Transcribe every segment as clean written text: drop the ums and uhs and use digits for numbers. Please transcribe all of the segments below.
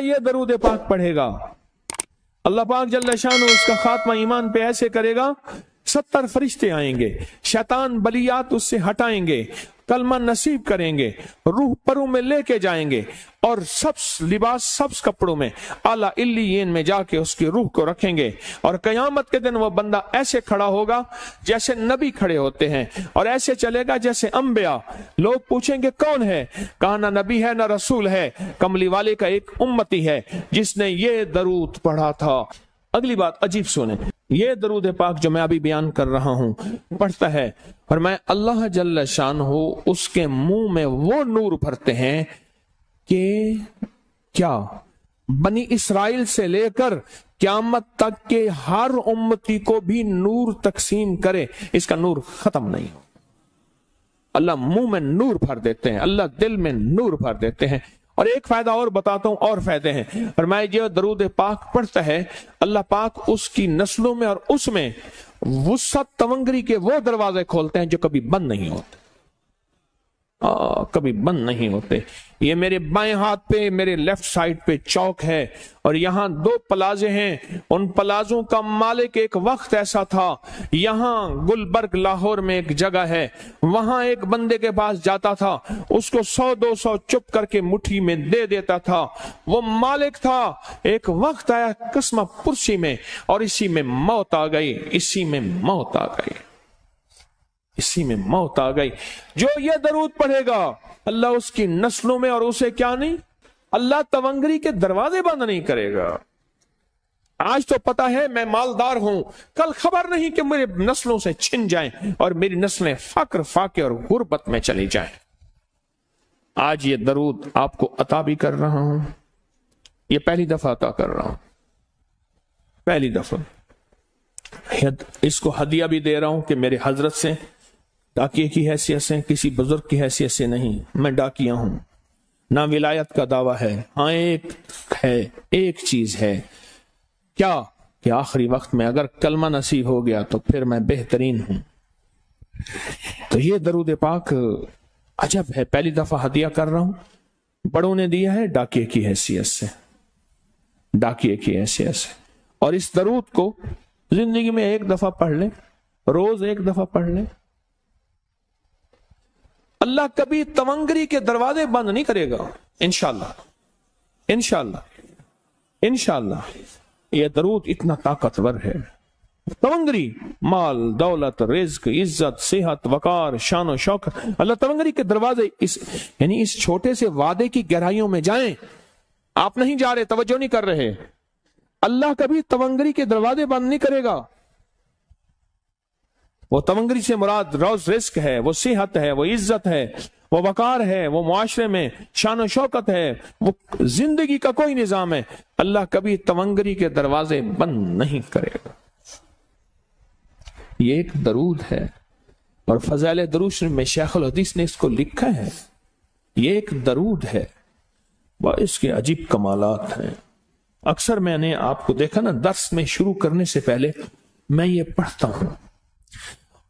ये दरूद पाक पढ़ेगा, अल्लाह पाक जल्ल शानो उसका खात्मा ईमान पे ऐसे करेगा, 70 फरिश्ते आएंगे, शैतान बलियात उससे हटाएंगे, कलमा नसीब करेंगे, रूह परों में लेके जाएंगे और सब्स लिबास, सब्स कपड़ों में आला इल्लियीन में जाके उसकी रूह को रखेंगे। और कयामत के दिन वो बंदा ऐसे खड़ा होगा जैसे नबी खड़े होते हैं, और ऐसे चलेगा जैसे अंबिया। लोग पूछेंगे कौन है? कहा ना नबी है ना रसूल है, कमली वाले का एक उम्मती है जिसने ये दरूद पढ़ा था। अगली बात अजीब सुने, ये दरूद पाक जो मैं अभी बयान कर रहा हूं पढ़ता है और मैं अल्लाह जल्ल शानहू उसके मुंह में वो नूर भरते हैं कि क्या बनी इस्राइल से लेकर क़यामत तक के हर उम्मती को भी नूर तकसीम करे, इसका नूर खत्म नहीं हो। अल्लाह मुंह में नूर भर देते हैं, अल्लाह दिल में नूर भर देते हैं। और एक फायदा और बताता हूं, और फायदे हैं। और मैं जो दरूद पाक पढ़ता है, अल्लाह पाक उसकी नस्लों में और उसमें वुसअत तवंगरी के वो दरवाजे खोलते हैं जो कभी बंद नहीं होते, कभी बंद नहीं होते। ये मेरे बाएं हाथ पे, मेरे लेफ्ट साइड पे चौक है और यहाँ 2 प्लाजे हैं। उन प्लाजों का मालिक एक वक्त ऐसा था, यहाँ गुलबर्ग लाहौर में एक जगह है, वहां एक बंदे के पास जाता था, उसको 100-200 चुप करके मुट्ठी में दे देता था। वो मालिक था। एक वक्त आया कस्मा पुरसी में और इसी में मौत आ गई, इसी में मौत आ गई, इसी में मौत आ गई। जो ये दरूद पढ़ेगा अल्लाह उसकी नस्लों में और उसे क्या नहीं, अल्लाह तवंगरी के दरवाजे बंद नहीं करेगा। आज तो पता है मैं मालदार हूं, कल खबर नहीं कि मेरे नस्लों से छिन जाएं और मेरी नस्लें फक्र फाके और गुर्बत में चली जाएं। आज ये दरूद आपको अता भी कर रहा हूं, ये पहली दफा अता कर रहा हूं, पहली दफा। इसको हदिया भी दे रहा हूं कि मेरे हजरत से, डाकिये की हैसियत से, किसी बुजुर्ग की हैसियत से नहीं, मैं डाकिया हूं। ना विलायत का दावा है, हाँ एक है, एक चीज है, क्या कि आखिरी वक्त में अगर कलमा नसीब हो गया तो फिर मैं बेहतरीन हूं। तो ये दरूद पाक अजब है, पहली दफा हदिया कर रहा हूं, बड़ों ने दिया है डाकिये की हैसियत से, डाकिये की हैसियत से। और इस दरूद को जिंदगी में एक दफा पढ़ ले, रोज एक दफा पढ़ ले, अल्लाह कभी तवंगरी के दरवाजे बंद नहीं करेगा, इंशाअल्लाह, इंशाअल्लाह, इंशाअल्लाह। यह दरूद इतना ताकतवर है। तवंगरी, माल, दौलत, रिज्क, इज्जत, सेहत, वकार, शान और शौकत, अल्लाह तवंगरी के दरवाजे यानी इस छोटे से वादे की गहराइयों में जाएं। आप नहीं जा रहे, तवज्जो नहीं कर रहे। अल्लाह कभी तवंगरी के दरवाजे बंद नहीं करेगा। वो तवंगरी से मुराद रोज रिस्क है, वो सेहत है, वो इज्जत है, वो वकार है, वो मुआशरे में शान और शौकत है, वो जिंदगी का कोई निजाम है। अल्लाह कभी तवंगरी के दरवाजे बंद नहीं करेगा। ये एक दरूद है और फज़ाइल दरूद में शेखुल हदीस ने इसको लिखा है। ये एक दरूद है, वह इसके अजीब कमालात हैं। अक्सर मैंने आपको देखा ना, दर्स में शुरू करने से पहले मैं ये पढ़ता हूं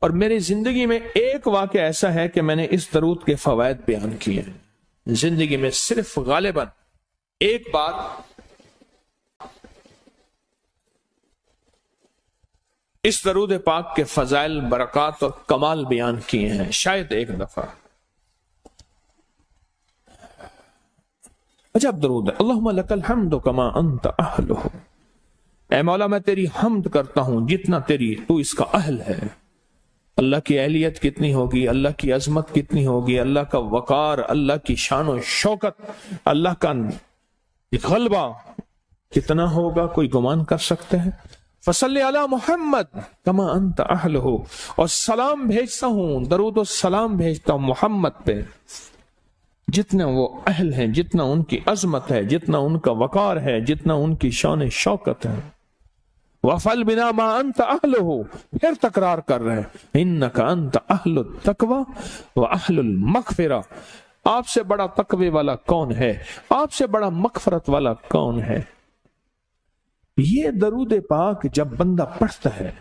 और मेरी जिंदगी में एक वाक़या ऐसा है कि मैंने इस दरूद के फवायद बयान किए हैं। जिंदगी में सिर्फ गालिबन एक बार इस दरूद पाक के फजाइल, बरकत और कमाल बयान किए हैं, शायद एक दफा। अजब दरूद है। अल्लाहुम्मा लकल हम्दु कमा अंत अहलुहु, ऐ मौला मैं तेरी हम्द करता हूं जितना तू इसका अहल है। अल्लाह की अहलियत कितनी होगी, अल्लाह की अजमत कितनी होगी, अल्लाह का वकार, अल्लाह की शान और शौकत, अल्लाह का गलबा कितना होगा, कोई गुमान कर सकते हैं। फसल्ले अला मोहम्मद कमा अंत अहलुहु, और सलाम भेजता हूं, दरूद और सलाम भेजता हूं मोहम्मद पे जितना वो अहल हैं, जितना उनकी अजमत है, जितना उनका वकार है, जितना उनकी शान शौकत है। वफल बिना मा अंत अहलुहु, फिर तकरार कर रहे हैं, इन्नका अंत अहलुत तकवा व अहलुल मगफिरा, आपसे बड़ा तकवे वाला कौन है, आपसे बड़ा मगफरत वाला कौन है। ये दरूद पाक जब बंदा पढ़ता है,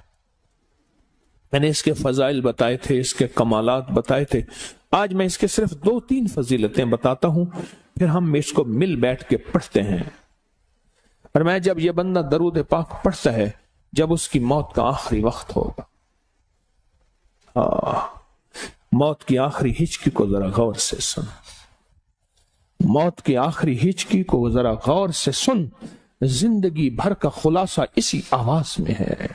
मैंने इसके फजाइल बताए थे, इसके कमालात बताए थे, आज मैं इसके सिर्फ 2-3 फजीलतें बताता हूं, फिर हम इसको मिल बैठ के पढ़ते हैं। فرمایا جب یہ بندہ درود پاک پڑھتا ہے جب اس کی موت کا آخری وقت ہوگا، موت کی آخری ہچکی کو ذرا غور سے سن، موت کی آخری ہچکی کو ذرا غور سے سن، زندگی بھر کا خلاصہ اسی آواز میں ہے،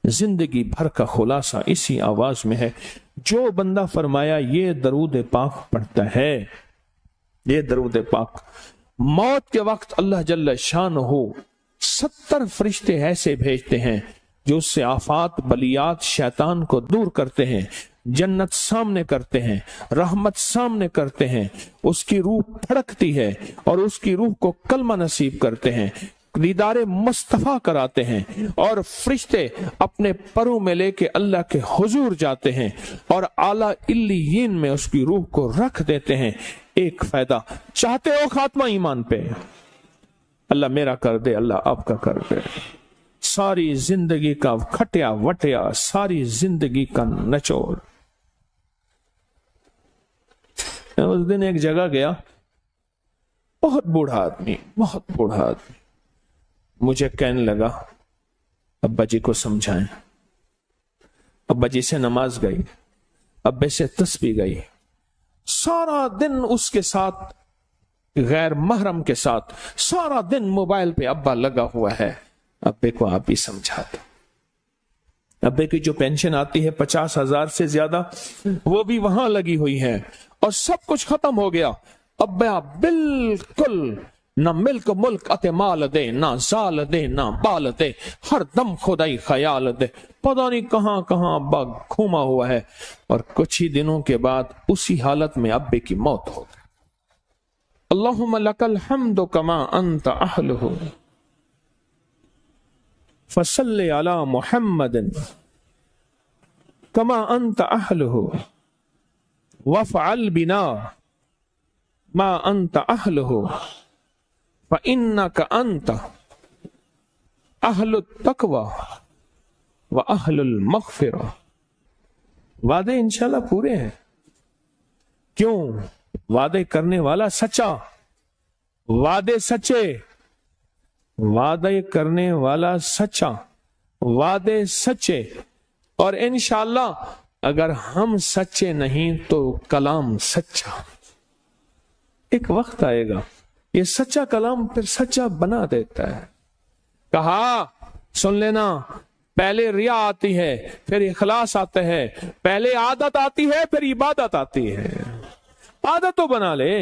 زندگی بھر کا خلاصہ اسی آواز میں ہے۔ جو بندہ فرمایا یہ درود پاک پڑھتا ہے، یہ درود پاک، موت کے وقت اللہ جل شانہ 70 فرشتے ایسے بھیجتے ہیں جو اس سے آفات بلیات شیطان کو دور کرتے ہیں، جنت سامنے کرتے ہیں، رحمت سامنے کرتے ہیں، اس کی روح پھڑکتی ہے اور اس کی روح کو کلمہ نصیب کرتے ہیں، دیدار مصطفیٰ کراتے ہیں، اور فرشتے اپنے پروں میں لے کے اللہ کے حضور جاتے ہیں اور اعلیٰ علیین میں اس کی روح کو رکھ دیتے ہیں۔ ایک فائدہ چاہتے ہو خاتمہ ایمان پہ، اللہ میرا کر دے، اللہ آپ کا کر دے، ساری زندگی کا کھٹیا وٹیا، ساری زندگی کا نچوڑ۔ اس دن ایک جگہ گیا، بہت بوڑھا آدمی، بہت بوڑھا آدمی، مجھے کہنے لگا ابا جی کو سمجھائیں۔ ابا جی سے نماز گئی، ابے سے تسبیح گئی، سارا دن اس کے ساتھ غیر محرم کے ساتھ سارا دن موبائل پہ ابا لگا ہوا ہے۔ ابے کو آپ ہی سمجھاتے، ابے کی جو پینشن آتی ہے 50,000 سے زیادہ، وہ بھی وہاں لگی ہوئی ہے اور سب کچھ ختم ہو گیا۔ ابا بالکل نہ ملک ملک اتے مال دے، نہ زال دے، نہ بال دے، ہر دم خدائی خیال دے، پتہ نہیں کہاں کہاں ابا گھوما ہوا ہے۔ اور کچھ ہی دنوں کے بعد اسی حالت میں ابے کی موت ہو گئی۔ اللہم لک الحمد کما انت اہلہ فصل علی محمد کما انت اہلہ وافعل بنا ما انت اہلہ فإنک انت اہل التقوی واہل المغفرہ۔ وعدے انشاءاللہ پورے ہیں، کیوں؟ وعدے کرنے والا سچا، وعدے سچے، وعدے کرنے والا سچا، وعدے سچے، اور انشاءاللہ اگر ہم سچے نہیں تو کلام سچا۔ ایک وقت آئے گا یہ سچا کلام پھر سچا بنا دیتا ہے۔ کہا سن لینا، پہلے ریا آتی ہے، پھر اخلاص آتا ہے، پہلے عادت آتی ہے، پھر عبادت آتی ہے۔ عادت تو بنا لے،